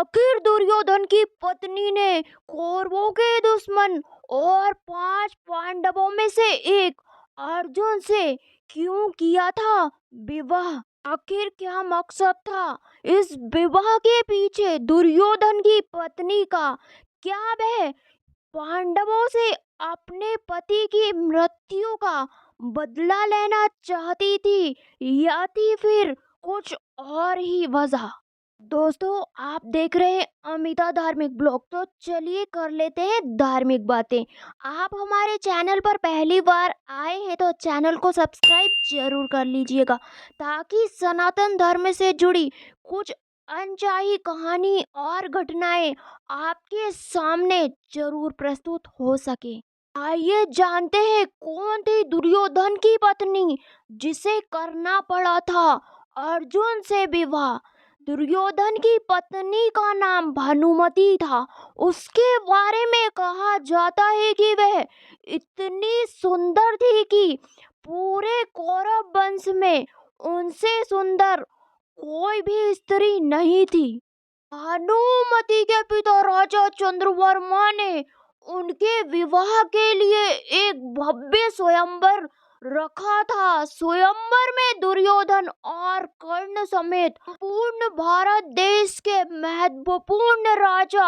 आखिर दुर्योधन की पत्नी ने कौरवों के दुश्मन और 5 पांडवों में से एक अर्जुन से क्यों किया था विवाह? आखिर क्या मकसद था इस विवाह के पीछे? दुर्योधन की पत्नी का क्या वह पांडवों से अपने पति की मृत्यु का बदला लेना चाहती थी या थी फिर कुछ और ही वजह? दोस्तों, आप देख रहे हैं अमिता धार्मिक ब्लॉग। तो चलिए कर लेते हैं धार्मिक बातें। आप हमारे चैनल पर पहली बार आए हैं तो चैनल को सब्सक्राइब जरूर कर लीजिएगा ताकि सनातन धर्म से जुड़ी कुछ अनचाही कहानी और घटनाएं आपके सामने जरूर प्रस्तुत हो सके। आइए जानते हैं कौन थी दुर्योधन की पत्नी जिसे करना पड़ा था अर्जुन से विवाह। दुर्योधन की पत्नी का नाम भानुमति था। उसके बारे में कहा जाता है कि वह इतनी सुंदर थी कि पूरे कौरव वंश में उनसे सुंदर कोई भी स्त्री नहीं थी। भानुमति के पिता राजा चंद्रवर्मा ने उनके विवाह के लिए एक भव्य स्वयंवर रखा था। स्वयंवर में दुर्योधन और कर्ण समेत पूर्ण भारत देश के महत्वपूर्ण राजा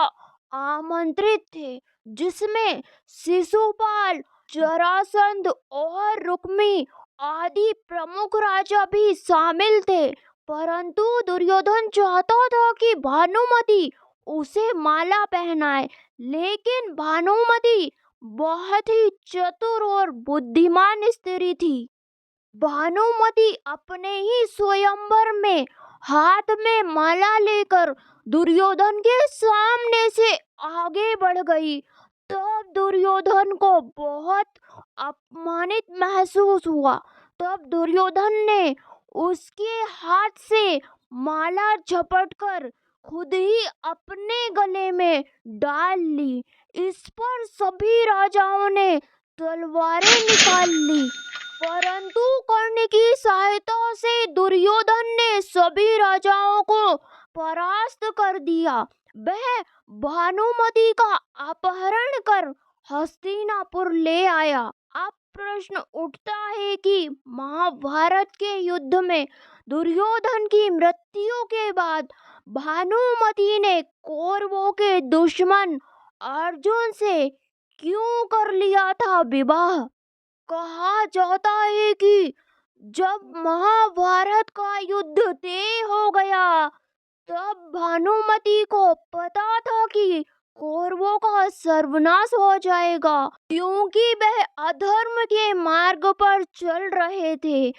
आमंत्रित थे, जिसमें शिशुपाल, जरासंध और रुक्मी आदि प्रमुख राजा भी शामिल थे। परंतु दुर्योधन चाहता था कि भानुमति उसे माला पहनाए, लेकिन भानुमति बहुत ही चतुर और बुद्धिमान स्त्री थी। भानुमति अपने ही स्वयंवर में हाथ में माला लेकर दुर्योधन के सामने से आगे बढ़ गई। तब दुर्योधन को बहुत अपमानित महसूस हुआ। तब दुर्योधन ने उसके हाथ से माला झपटकर खुद ही अपने गले में डाल ली। इस पर सभी राजाओं ने तलवारें निकाल ली, परंतु कर्ण की सहायता से दुर्योधन ने सभी राजाओं को परास्त कर दिया। वह भानुमति का अपहरण कर हस्तिनापुर ले आया। अब प्रश्न उठता है कि महाभारत के युद्ध में दुर्योधन की मृत्यु के बाद भानुमति ने कौरवों के दुश्मन अर्जुन से क्यों कर लिया था विवाह? कहा जाता है कि जब महाभारत का युद्ध तय हो गया, तब भानुमति को पता था कि कौरवों का सर्वनाश हो जाएगा, क्योंकि वह अधर्म के मार्ग पर चल रहे थे।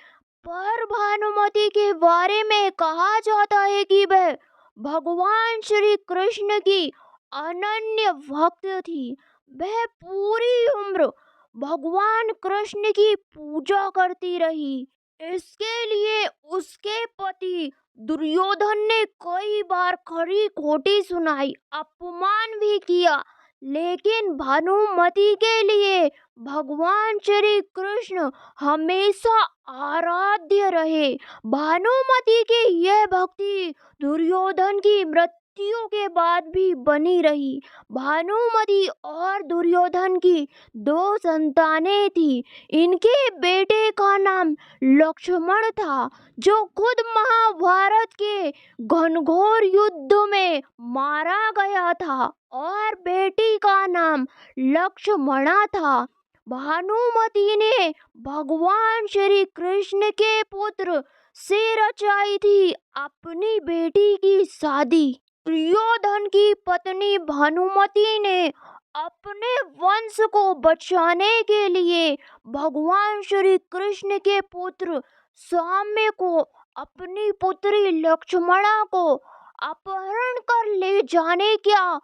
पर भानुमति के बारे में कहा जाता है कि वह भगवान श्री कृष्ण की अनन्य भक्त थी। वह पूरी उम्र भगवान कृष्ण की पूजा करती रही। इसके लिए उसके पति दुर्योधन ने कई बार खरी खोटी सुनाई, अपमान भी किया, लेकिन भानुमति के लिए भगवान श्री कृष्ण हमेशा आराध्य रहे। भानुमति की यह भक्ति दुर्योधन की मृत्यु के बाद भी बनी रही। भानुमति और दुर्योधन की 2 संतानें थी। इनके बेटे का नाम लक्ष्मण था, जो खुद महाभारत के घनघोर युद्ध में मारा गया था, और बेटी का नाम लक्ष्मणा था। भानुमति ने भगवान श्री कृष्ण के पुत्र से रचाई थी अपनी बेटी की शादी। दुर्योधन की पत्नी भानुमति ने अपने वंश को बचाने के लिए भगवान श्री कृष्ण के पुत्र सौम्य को अपनी पुत्री लक्ष्मणा को अपहरण कर ले जाने का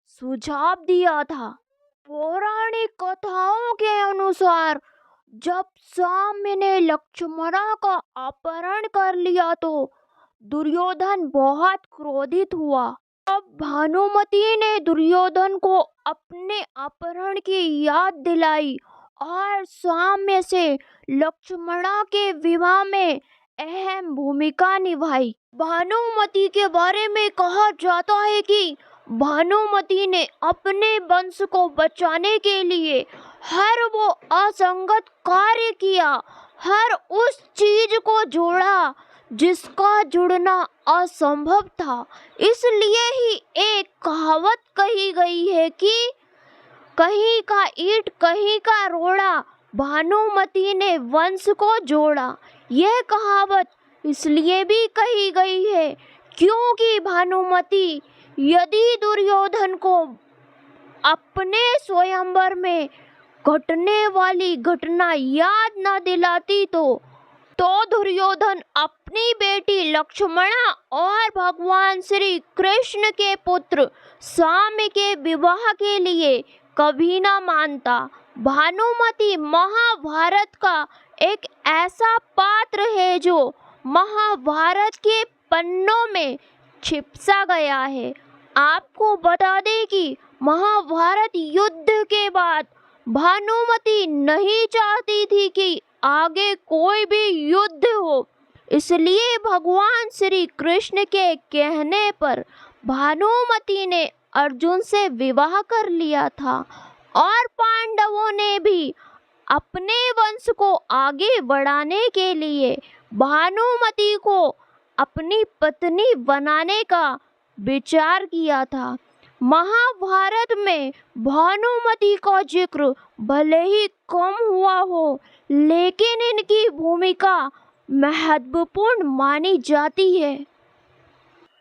सुझाव दिया था। पौराणिक कथाओं के अनुसार जब सौम्य ने लक्ष्मणा का अपहरण कर लिया तो दुर्योधन बहुत क्रोधित हुआ। अब भानुमति ने दुर्योधन को अपने अपहरण की याद दिलाई और सौम्य से लक्ष्मणा के विवाह में अहम भूमिका निभाई। भानुमति के बारे में कहा जाता है कि भानुमति ने अपने वंश को बचाने के लिए हर वो असंगत कार्य किया, हर उस चीज को जोड़ा जिसका जुड़ना असंभव था। इसलिए ही एक कहावत कही गई है कि कहीं का ईंट कहीं का रोड़ा, भानुमति ने वंश को जोड़ा। यह कहावत इसलिए भी कही गई है क्योंकि भानुमति यदि दुर्योधन को अपने स्वयंवर में घटने वाली घटना याद न दिलाती तो दुर्योधन अपनी बेटी लक्ष्मणा और भगवान श्री कृष्ण के पुत्र साम्य के विवाह के लिए कभी न मानता। भानुमति महाभारत का एक ऐसा पात्र है जो महाभारत के पन्नों में छिपसा गया है। आपको बता दें कि महाभारत युद्ध के बाद भानुमति नहीं चाहती थी कि आगे कोई भी युद्ध हो, इसलिए भगवान श्री कृष्ण के कहने पर भानुमति ने अर्जुन से विवाह कर लिया था और पांडवों ने भी अपने वंश को आगे बढ़ाने के लिए भानुमति को अपनी पत्नी बनाने का विचार किया था। महाभारत में भानुमति का जिक्र भले ही कम हुआ हो, लेकिन इनकी भूमिका महत्वपूर्ण मानी जाती है।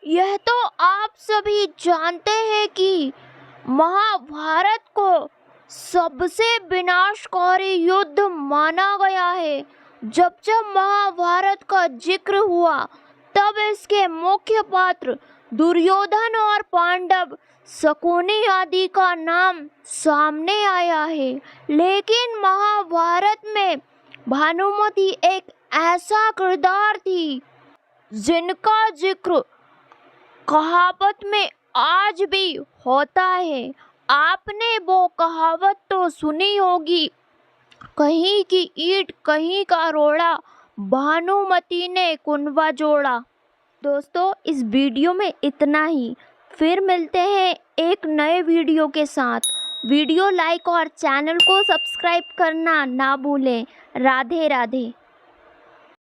यह तो आप सभी जानते हैं कि महाभारत को सबसे विनाशकारी युद्ध माना गया है। जब जब महाभारत का जिक्र हुआ तब इसके मुख्य पात्र दुर्योधन और पांडव, शकुनी आदि का नाम सामने आया है। लेकिन महाभारत में भानुमति एक ऐसा किरदार थी जिनका जिक्र कहावत में आज भी होता है। आपने वो कहावत तो सुनी होगी, कहीं की ईंट कहीं का रोड़ा, भानुमति ने कुनबा जोड़ा। दोस्तों, इस वीडियो में इतना ही। फिर मिलते हैं एक नए वीडियो के साथ। वीडियो लाइक और चैनल को सब्सक्राइब करना ना भूलें। राधे राधे।